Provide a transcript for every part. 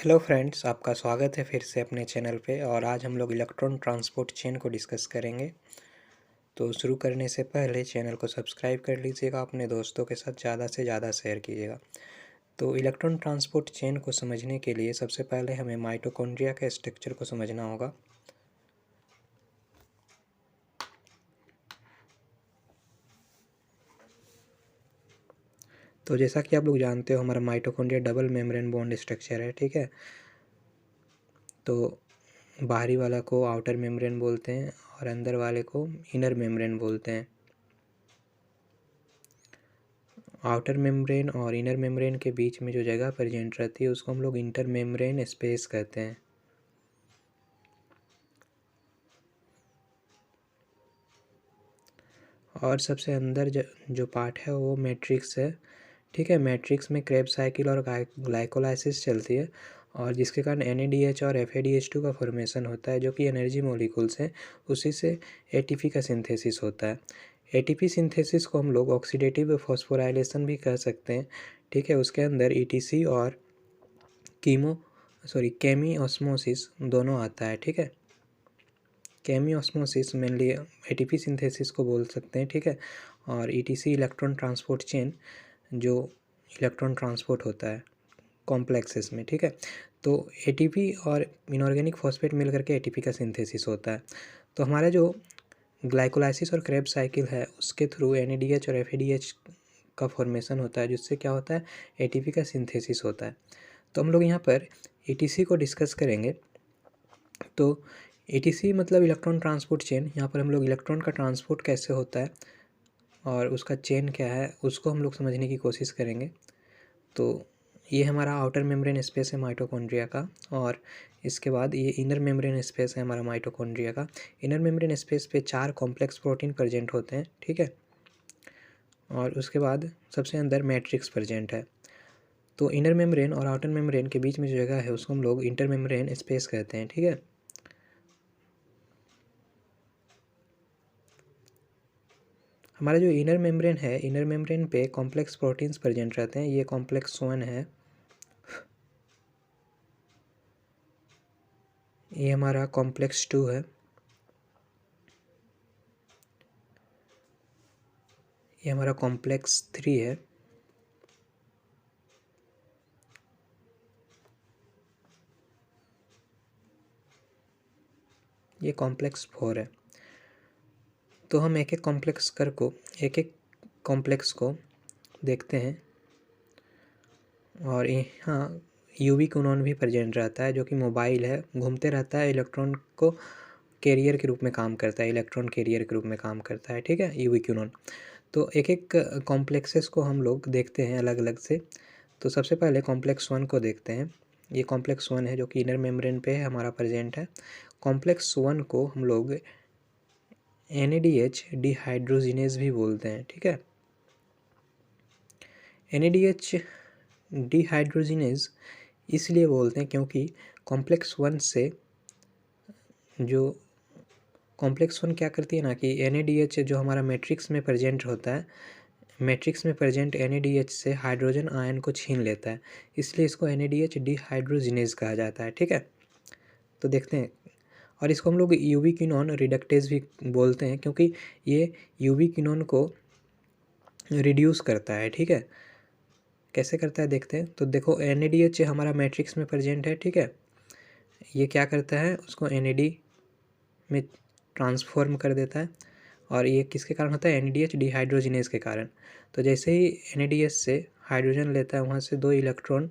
Hello friends, आपका स्वागत है फिर से अपने चैनल पे। और आज हम लोग इलेक्ट्रॉन ट्रांसपोर्ट चेन को डिस्कस करेंगे। तो शुरू करने से पहले चैनल को सब्सक्राइब कर लीजिएगा, अपने दोस्तों के साथ ज़्यादा से ज़्यादा शेयर कीजिएगा। तो इलेक्ट्रॉन ट्रांसपोर्ट चेन को समझने के लिए सबसे पहले हमें माइटोकॉन्ड्रिया के स्ट्रक्चर को समझना होगा। तो जैसा कि आप लोग जानते हो, हमारा mitochondria double membrane bond structure है, ठीक है। तो बाहरी वाला को आउटर मेम्ब्रेन बोलते हैं और अंदर वाले को इनर मेम्ब्रेन बोलते हैं। आउटर मेम्ब्रेन और इनर मेम्ब्रेन के बीच में जो जगह प्रेजेंट रहती है उसको हम लोग इंटर मेम्ब्रेन स्पेस कहते हैं। और सबसे अंदर जो पार्ट है वो मैट्रिक्स है, ठीक है। मैट्रिक्स में क्रेब साइकिल और ग्लाइकोलाइसिस चलती है, और जिसके कारण NADH और FADH2 का फॉर्मेशन होता है, जो कि एनर्जी मॉलिक्यूल्स हैं। उसी से ATP का सिंथेसिस होता है। ATP सिंथेसिस को हम लोग ऑक्सीडेटिव फॉस्फोराइलेशन भी कह सकते हैं, ठीक है। उसके अंदर ETC और केमी ऑस्मोसिस दोनों आता है, ठीक है। केमी ऑस्मोसिस मेनली ATP सिंथेसिस को बोल सकते हैं, ठीक है। और ETC इलेक्ट्रॉन ट्रांसपोर्ट चेन, जो इलेक्ट्रॉन ट्रांसपोर्ट होता है कॉम्प्लेक्सेस में, ठीक है। तो ATP और इनऑर्गेनिक फॉस्फेट मिल करके ATP का सिंथेसिस होता है। तो हमारा जो ग्लाइकोलाइसिस और क्रेब साइकिल है उसके थ्रू NADH और FADH का फॉर्मेशन होता है, जिससे क्या होता है, ATP का सिंथेसिस होता है। तो हम लोग यहाँ पर ETC को डिस्कस करेंगे। तो ETC मतलब इलेक्ट्रॉन ट्रांसपोर्ट चेन। यहाँ पर हम लोग इलेक्ट्रॉन का ट्रांसपोर्ट कैसे होता है और उसका चेन क्या है उसको हम लोग समझने की कोशिश करेंगे। तो ये हमारा आउटर मेम्ब्रेन स्पेस है माइटोकॉन्ड्रिया का, और इसके बाद ये इनर मेम्ब्रेन स्पेस है हमारा माइटोकॉन्ड्रिया का। इनर मेम्ब्रेन स्पेस पे 4 कॉम्प्लेक्स प्रोटीन प्रेजेंट होते हैं, ठीक है। और उसके बाद सबसे अंदर मैट्रिक्स प्रेजेंट है। तो इनर मेम्ब्रेन और आउटर मेम्ब्रेन के बीच में जो जगह है उसको हम लोग इंटर मेम्ब्रेन स्पेस कहते हैं, ठीक है। हमारा जो इनर मेम्ब्रेन है, इनर मेम्ब्रेन पे कॉम्प्लेक्स प्रोटीन्स प्रेजेंट रहते हैं। ये कॉम्प्लेक्स 1 है, ये हमारा कॉम्प्लेक्स 2 है, ये हमारा कॉम्प्लेक्स 3 है, ये कॉम्प्लेक्स 4 है। तो हम एक एक कॉम्प्लेक्स को देखते हैं। और यहाँ यूवी क्यूनॉन भी प्रेजेंट रहता है, जो कि मोबाइल है, घूमते रहता है, इलेक्ट्रॉन को कैरियर के रूप में काम करता है, इलेक्ट्रॉन कैरियर के रूप में काम करता है, ठीक है, यूवी क्यूनॉन। तो एक एक कॉम्प्लेक्सेस को हम लोग देखते हैं अलग अलग से। तो सबसे पहले कॉम्प्लेक्स 1 को देखते हैं। ये कॉम्प्लेक्स 1 है जो कि इनर मेम्ब्रेन पे हमारा प्रेजेंट है। कॉम्प्लेक्स 1 को हम लोग NADH डिहाइड्रोजिनेज भी बोलते हैं, ठीक है। NADH डिहाइड्रोजिनेज इसलिए बोलते हैं क्योंकि कॉम्प्लेक्स 1 से जो कॉम्प्लेक्स 1 क्या करती है ना कि NADH जो हमारा मैट्रिक्स में प्रेजेंट होता है, मैट्रिक्स में प्रेजेंट NADH से हाइड्रोजन आयन को छीन लेता है, इसलिए इसको NADH डिहाइड्रोजिनेज कहा जाता है, ठीक है। तो देखते हैं। और इसको हम लोग यूवी क्विनोन रिडक्टेज भी बोलते हैं, क्योंकि ये यूवी क्विनोन को रिड्यूस करता है, ठीक है। कैसे करता है देखते हैं। तो देखो, NADH हमारा मैट्रिक्स में प्रेजेंट है, ठीक है। ये क्या करता है, उसको NAD में ट्रांसफॉर्म कर देता है। और ये किसके कारण होता है, NADH डिहाइड्रोजिनेज के कारण। तो जैसे ही NADH से हाइड्रोजन लेता है, वहाँ से 2 इलेक्ट्रॉन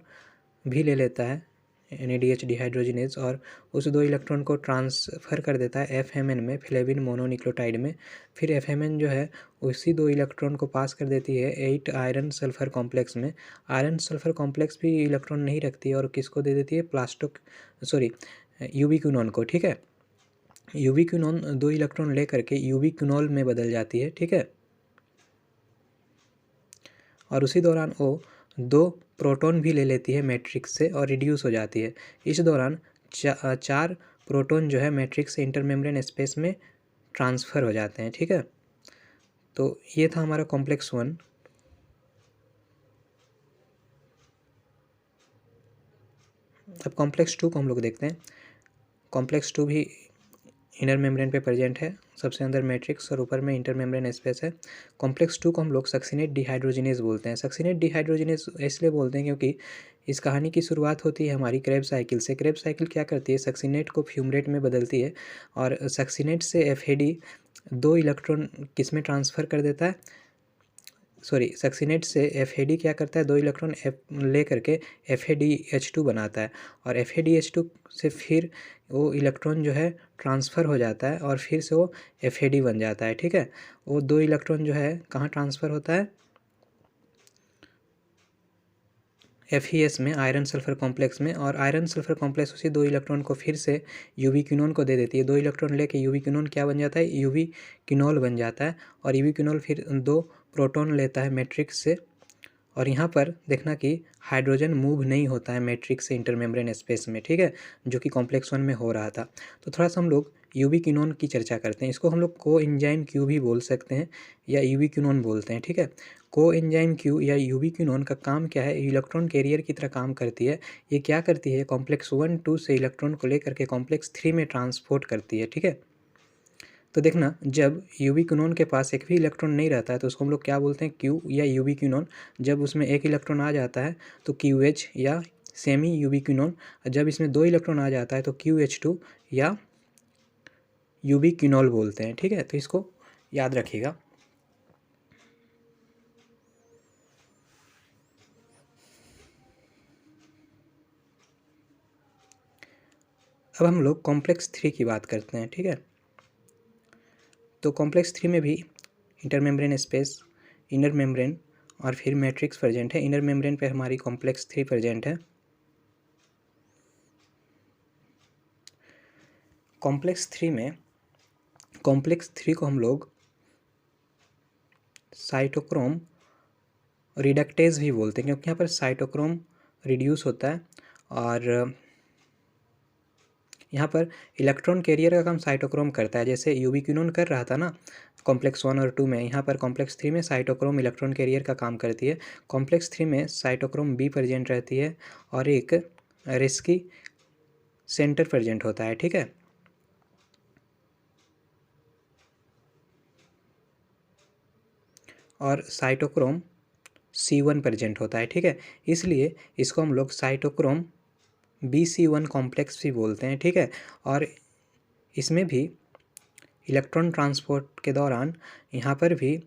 भी ले लेता है NADH डिहाइड्रोजिनेज, और उस 2 इलेक्ट्रॉन को ट्रांसफ़र कर देता है FMN में, फ्लेविन मोनोन्यूक्लियोटाइड में। फिर FMN जो है उसी 2 इलेक्ट्रॉन को पास कर देती है 8 आयरन सल्फ़र कॉम्प्लेक्स में। आयरन सल्फ़र कॉम्प्लेक्स भी इलेक्ट्रॉन नहीं रखती है, और किसको दे देती है, यूवी क्यूनॉन को, ठीक है। यूवी क्यूनॉन 2 इलेक्ट्रॉन ले करके यूवी क्यूनॉल में बदल जाती है, ठीक है। और उसी दौरान वो 2 प्रोटॉन भी ले लेती है मैट्रिक्स से और रिड्यूस हो जाती है। इस दौरान 4 प्रोटॉन जो है मैट्रिक्स से इंटरमेम्ब्रेन स्पेस में ट्रांसफ़र हो जाते हैं, ठीक है। तो ये था हमारा कॉम्प्लेक्स 1। अब कॉम्प्लेक्स 2 को हम लोग देखते हैं। कॉम्प्लेक्स 2 भी इनर मेम्ब्रेन पे प्रेजेंट है, सबसे अंदर मैट्रिक्स और ऊपर में इंटर मेम्ब्रेन स्पेस है। कॉम्प्लेक्स 2 को हम लोग सक्सिनेट डिहाइड्रोजिनेज बोलते हैं। सक्सिनेट डिहाइड्रोजिनेज इसलिए बोलते हैं क्योंकि इस कहानी की शुरुआत होती है हमारी क्रेब साइकिल से। क्रेब साइकिल क्या करती है, सक्सिनेट को फ्यूमरेट में बदलती है और सक्सिनेट से एफएडी 2 इलेक्ट्रॉन किस में ट्रांसफ़र कर देता है, सक्सिनेट से एफएडी क्या करता है, 2 इलेक्ट्रॉन ले करके FADH2 बनाता है और FADH2 से फिर वो इलेक्ट्रॉन जो है ट्रांसफ़र हो जाता है और फिर से वो FAD बन जाता है। ठीक है, वो 2 इलेक्ट्रॉन जो है कहाँ ट्रांसफ़र होता है, FeS में, आयरन सल्फर कॉम्प्लेक्स में, और आयरन सल्फर कॉम्प्लेक्स उसी 2 इलेक्ट्रॉन को फिर से यूवी क्विनोन को दे देती है। 2 इलेक्ट्रॉन लेके यूवी क्विनोन क्या बन जाता है, यूवी क्विनोल बन जाता है और यूवी क्विनोल फिर 2 प्रोटॉन लेता है मैट्रिक्स से। और यहाँ पर देखना कि हाइड्रोजन मूव नहीं होता है मैट्रिक्स से इंटरमेम्ब्रेन स्पेस में, ठीक है, जो कि कॉम्प्लेक्स 1 में हो रहा था। तो थोड़ा सा हम लोग यूवी क्विनोन की चर्चा करते हैं। इसको हम लोग को एंजाइम क्यू भी बोल सकते हैं या यूवी क्विनोन बोलते हैं। ठीक है, को एंजाइम क्यू या यूवी क्विनोन का काम क्या है, इलेक्ट्रॉन कैरियर की तरह काम करती है। ये क्या करती है, कॉम्प्लेक्स 1-2 से इलेक्ट्रॉन को लेकर के कॉम्प्लेक्स 3 में ट्रांसपोर्ट करती है। ठीक है, तो देखना जब यूवी क्विनोन के पास एक भी इलेक्ट्रॉन नहीं रहता है तो उसको हम लोग क्या बोलते हैं, क्यू या यूवी क्विनोन। जब उसमें एक इलेक्ट्रॉन आ जाता है तो QH या सेमी यूवी क्विनोन। जब इसमें 2 इलेक्ट्रॉन आ जाता है तो QH2 या यूवी क्विनोल बोलते हैं। ठीक है, तो इसको याद रखिएगा। अब हम लोग कॉम्प्लेक्स 3 की बात करते हैं। ठीक है, तो कॉम्प्लेक्स 3 में भी इंटरमेम्ब्रेन स्पेस, इनर मेम्ब्रेन और फिर मैट्रिक्स प्रेजेंट है। इनर मेम्ब्रेन पे हमारी कॉम्प्लेक्स 3 प्रेजेंट है। कॉम्प्लेक्स 3 में, कॉम्प्लेक्स 3 को हम लोग साइटोक्रोम रिडक्टेज भी बोलते हैं क्योंकि यहाँ पर साइटोक्रोम रिड्यूस होता है और यहाँ पर इलेक्ट्रॉन कैरियर का काम साइटोक्रोम करता है। जैसे यूवी क्विनोन कर रहा था ना कॉम्प्लेक्स 1 और 2 में, यहाँ पर कॉम्प्लेक्स 3 में साइटोक्रोम इलेक्ट्रॉन कैरियर का काम करती है। कॉम्प्लेक्स 3 में साइटोक्रोम B प्रेजेंट रहती है और एक रेस्की सेंटर प्रेजेंट होता है। ठीक है, और साइटोक्रोम C1 प्रेजेंट होता है। ठीक है, इसलिए इसको हम लोग साइटोक्रोम BC1 कॉम्प्लेक्स भी बोलते हैं। ठीक है, और इसमें भी इलेक्ट्रॉन ट्रांसपोर्ट के दौरान यहाँ पर भी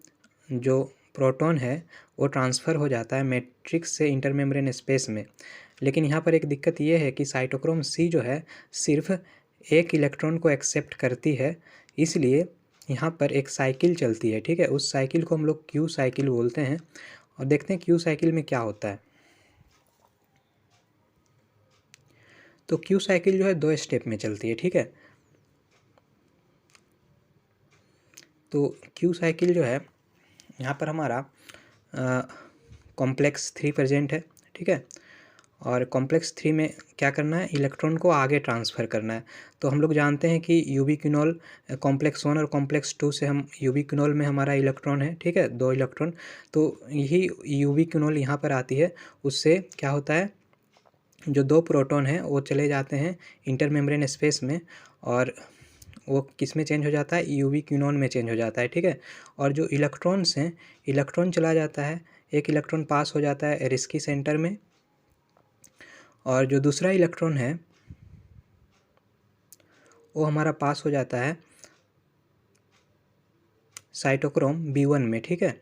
जो प्रोटॉन है वो ट्रांसफ़र हो जाता है मैट्रिक्स से इंटरमेम्ब्रेन स्पेस में। लेकिन यहाँ पर एक दिक्कत ये है कि साइटोक्रोम C जो है सिर्फ एक इलेक्ट्रॉन को एक्सेप्ट करती है, इसलिए यहाँ पर एक साइकिल चलती है। ठीक है, उस साइकिल को हम लोग क्यू साइकिल बोलते हैं और देखते हैं क्यू साइकिल में क्या होता है। तो क्यू साइकिल जो है 2 स्टेप में चलती है। ठीक है, तो क्यू साइकिल जो है यहाँ पर हमारा कॉम्प्लेक्स 3 प्रेजेंट है। ठीक है, और कॉम्प्लेक्स 3 में क्या करना है, इलेक्ट्रॉन को आगे ट्रांसफ़र करना है। तो हम लोग जानते हैं कि यूवी क्विनोल कॉम्प्लेक्स 1 और कॉम्प्लेक्स 2 से हम यूवी क्विनोल में हमारा इलेक्ट्रॉन है। ठीक है, 2 इलेक्ट्रॉन, तो यही यूवी क्विनोल यहाँ पर आती है। उससे क्या होता है, जो 2 प्रोटॉन हैं वो चले जाते हैं इंटरमेम्ब्रेन स्पेस में और वो किस में चेंज हो जाता है, यूवी क्विनोन में चेंज हो जाता है। ठीक है, और जो इलेक्ट्रॉन्स हैं, इलेक्ट्रॉन चला जाता है, एक इलेक्ट्रॉन पास हो जाता है रिस्की सेंटर में और जो दूसरा इलेक्ट्रॉन है वो हमारा पास हो जाता है साइटोक्रोम B1 में। ठीक है,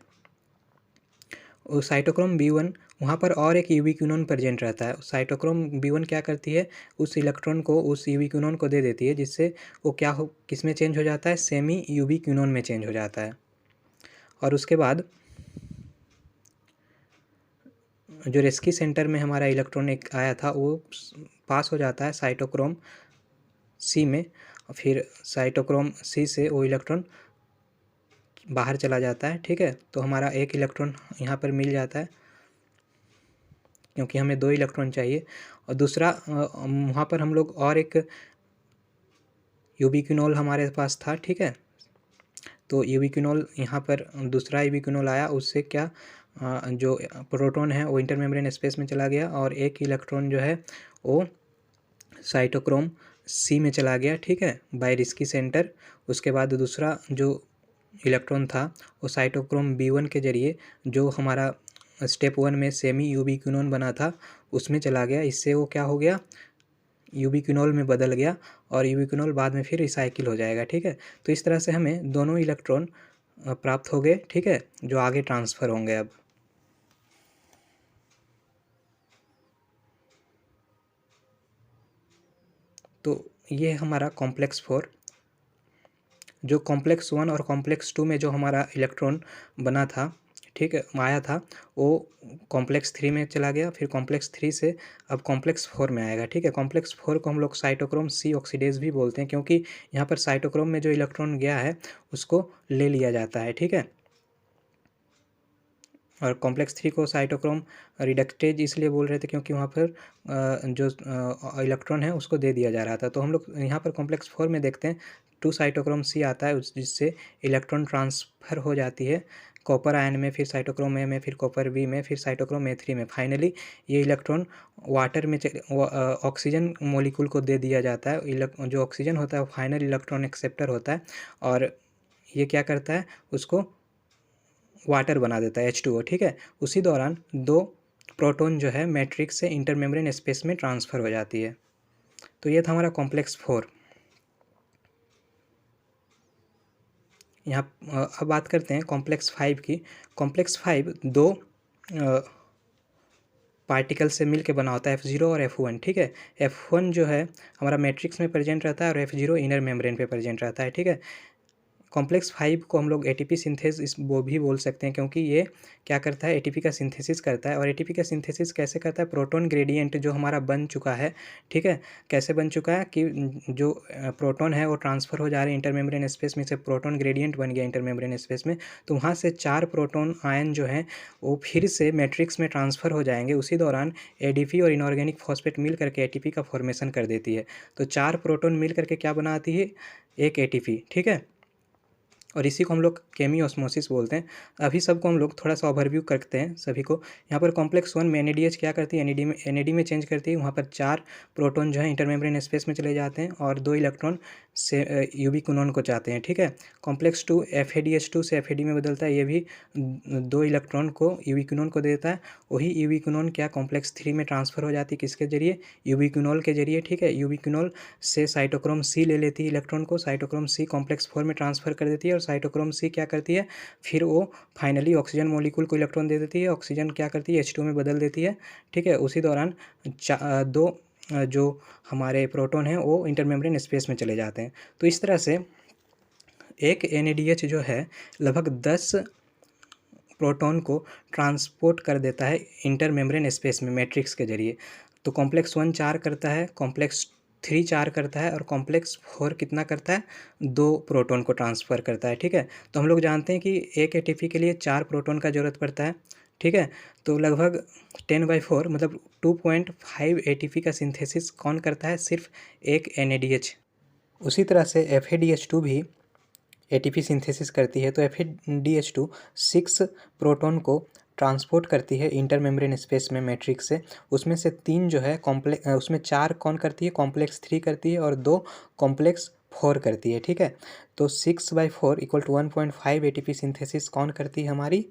वो साइटोक्रोम B1 वहाँ पर और एक यूवी क्विनोन प्रेजेंट रहता है। साइटोक्रोम B1 क्या करती है, उस इलेक्ट्रॉन को उस यूवी क्विनोन को दे देती है, जिससे वो क्या हो, किस में चेंज हो जाता है, सेमी यूवी क्विनोन में चेंज हो जाता है। और उसके बाद जो रेस्की सेंटर में हमारा इलेक्ट्रॉन एक आया था वो पास हो जाता है साइटोक्रोम C में, और फिर साइटोक्रोम C से वो इलेक्ट्रॉन बाहर चला जाता है। ठीक है, तो हमारा एक इलेक्ट्रॉन यहाँ पर मिल जाता है क्योंकि हमें 2 इलेक्ट्रॉन चाहिए। और दूसरा वहाँ पर हम लोग और एक यूवी क्विनोल हमारे पास था। ठीक है, तो यूवी क्विनोल यहाँ पर दूसरा यूवी क्विनोल आया, उससे क्या जो प्रोटॉन है वो इंटरमेम्ब्रेन स्पेस में चला गया और एक इलेक्ट्रॉन जो है वो साइटोक्रोम सी में चला गया, ठीक है, बाय रिस्की सेंटर। उसके बाद दूसरा जो इलेक्ट्रॉन था वो साइटोक्रोम B1 के जरिए जो हमारा स्टेप 1 में सेमी यूबिक्विनोन बना था उसमें चला गया। इससे वो क्या हो गया, यूबिक्विनोल में बदल गया और यूबिक्विनोल बाद में फिर रिसाइकिल हो जाएगा, ठीक है। तो इस तरह से हमें दोनों इलेक्ट्रॉन प्राप्त हो गए, ठीक है, जो आगे ट्रांसफ़र होंगे अब। तो ये हमारा कॉम्प्लेक्स 4। जो कॉम्प्लेक्स 1 और कॉम्प्लेक्स 2 में जो हमारा इलेक्ट्रॉन बना था, ठीक है, आया था, वो कॉम्प्लेक्स 3 में चला गया। फिर कॉम्प्लेक्स 3 से अब कॉम्प्लेक्स 4 में आएगा, ठीक है। कॉम्प्लेक्स 4 को हम लोग साइटोक्रोम सी ऑक्सीडेज भी बोलते हैं, क्योंकि यहाँ पर साइटोक्रोम में जो इलेक्ट्रॉन गया है उसको ले लिया जाता है, ठीक है। और कॉम्प्लेक्स 3 को साइटोक्रोम रिडक्टेज इसलिए बोल रहे थे क्योंकि वहाँ पर जो इलेक्ट्रॉन है उसको दे दिया जा रहा था। तो हम लोग यहाँ पर कॉम्प्लेक्स 4 में देखते हैं 2 साइटोक्रोम सी आता है, जिससे इलेक्ट्रॉन ट्रांसफ़र हो जाती है कॉपर आयन में, फिर साइटोक्रोम ए में, फिर कॉपर बी में, फिर साइटोक्रोम A3 में। फाइनली ये इलेक्ट्रॉन वाटर में ऑक्सीजन मॉलिक्यूल को दे दिया जाता है। जो ऑक्सीजन होता है वो फाइनल इलेक्ट्रॉन एक्सेप्टर होता है और ये क्या करता है, उसको वाटर बना देता है H2O, ठीक है। उसी दौरान 2 प्रोटॉन जो है मैट्रिक्स से इंटरमेम्ब्रेन स्पेस में ट्रांसफ़र हो जाती है। तो ये था हमारा कॉम्प्लेक्स 4। यहाँ अब बात करते हैं कॉम्प्लेक्स 5 की। कॉम्प्लेक्स 5 2 पार्टिकल से मिल के बना होता है, F0 और F1, ठीक है। F1 जो है हमारा मैट्रिक्स में प्रेजेंट रहता है और F0 इनर मेम्ब्रेन पे प्रेजेंट रहता है, ठीक है। कॉम्प्लेक्स 5 को हम लोग एटीपी सिंथेसिस वो भी बोल सकते हैं, क्योंकि ये क्या करता है, एटीपी का सिंथेसिस करता है। और एटीपी का सिंथेसिस कैसे करता है, प्रोटॉन ग्रेडियंट जो हमारा बन चुका है, ठीक है, कैसे बन चुका है कि जो प्रोटॉन है वो ट्रांसफ़र हो जा रहे हैं इंटरमेम्ब्रेन स्पेस में, से प्रोटॉन ग्रेडियंट बन गया इंटरमेम्ब्रेन स्पेस में। तो वहाँ से 4 प्रोटॉन आयन जो हैं वो फिर से मैट्रिक्स में ट्रांसफ़र हो जाएंगे। उसी दौरान एडीपी और इनऑर्गेनिक फॉस्फेट मिल करके एटीपी का फॉर्मेशन कर देती है। तो 4 प्रोटॉन मिल करके क्या बनाती है, एक एटीपी, ठीक है। और इसी को हम लोग केमियोस्मोसिस बोलते हैं। अभी सबको हम लोग थोड़ा सा ओवरव्यू करते हैं सभी को। यहाँ पर कॉम्प्लेक्स 1 में NADH क्या करती है, NAD में चेंज करती है। वहाँ पर 4 प्रोटॉन जो है इंटरमेम्ब्रेन स्पेस में चले जाते हैं और 2 इलेक्ट्रॉन से यूबिक्विनोन को चाहते हैं, ठीक है। कॉम्प्लेक्स 2 FADH2 से FAD में बदलता है, ये भी 2 इलेक्ट्रॉन को यूबिक्विनोन को देता है। वही यूबिक्विनोन क्या कॉम्प्लेक्स 3 में ट्रांसफ़र हो जाती है, किसके जरिए, यूबिक्विनोल के जरिए, ठीक है। यूबिक्विनोल से साइटोक्रोम सी ले लेती है इलेक्ट्रॉन को, साइटोक्रोम सी कॉम्प्लेक्स 4 में ट्रांसफ़र कर देती है और साइटोक्रोम सी क्या करती है, फिर वो फाइनली ऑक्सीजन मॉलिक्यूल को इलेक्ट्रॉन दे देती है। ऑक्सीजन क्या करती है, H2 में बदल देती है, ठीक है। उसी दौरान दो जो हमारे प्रोटॉन हैं वो इंटरमेम्ब्रेन स्पेस में चले जाते हैं। तो इस तरह से एक NADH जो है लगभग 10 प्रोटॉन को ट्रांसपोर्ट कर देता है इंटरमेम्ब्रेन स्पेस में मैट्रिक्स के जरिए। तो कॉम्प्लेक्स 1 4 करता है, कॉम्प्लेक्स 3 4 करता है और कॉम्प्लेक्स 4 कितना करता है, 2 प्रोटॉन को ट्रांसफ़र करता है, ठीक है। तो हम लोग जानते हैं कि एक एटीपी के लिए 4 प्रोटॉन का ज़रूरत पड़ता है, ठीक है। तो लगभग 10/4 मतलब 2.5 एटीपी का सिंथेसिस कौन करता है, सिर्फ एक NADH। उसी तरह से FADH2 भी एटीपी सिंथेसिस करती है। तो FADH2 6 प्रोटॉन को ट्रांसपोर्ट करती है इंटरमेम्ब्रेन स्पेस में मैट्रिक्स से। उसमें से 3 जो है उसमें 4 कौन करती है, कॉम्प्लेक्स 3 करती है और 2 कॉम्प्लेक्स 4 करती है, ठीक है। तो 6/4 = 1.5 एटीपी सिंथेसिस कौन करती है, हमारी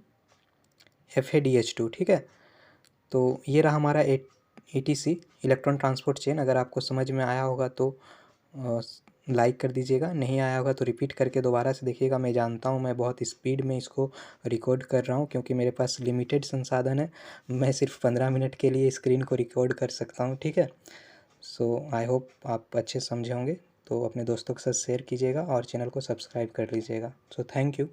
FADH2, ठीक है। तो ये रहा हमारा ETC इलेक्ट्रॉन ट्रांसपोर्ट चेन। अगर आपको समझ में आया होगा तो लाइक कर दीजिएगा, नहीं आया होगा तो रिपीट करके दोबारा से देखिएगा। मैं जानता हूँ मैं बहुत स्पीड में इसको रिकॉर्ड कर रहा हूँ, क्योंकि मेरे पास लिमिटेड संसाधन है। मैं सिर्फ 15 मिनट के लिए स्क्रीन को रिकॉर्ड कर सकता हूँ, ठीक है। सो आई होप आप अच्छे समझे होंगे। तो अपने दोस्तों के साथ शेयर कीजिएगा और चैनल को सब्सक्राइब कर लीजिएगा। So thank you.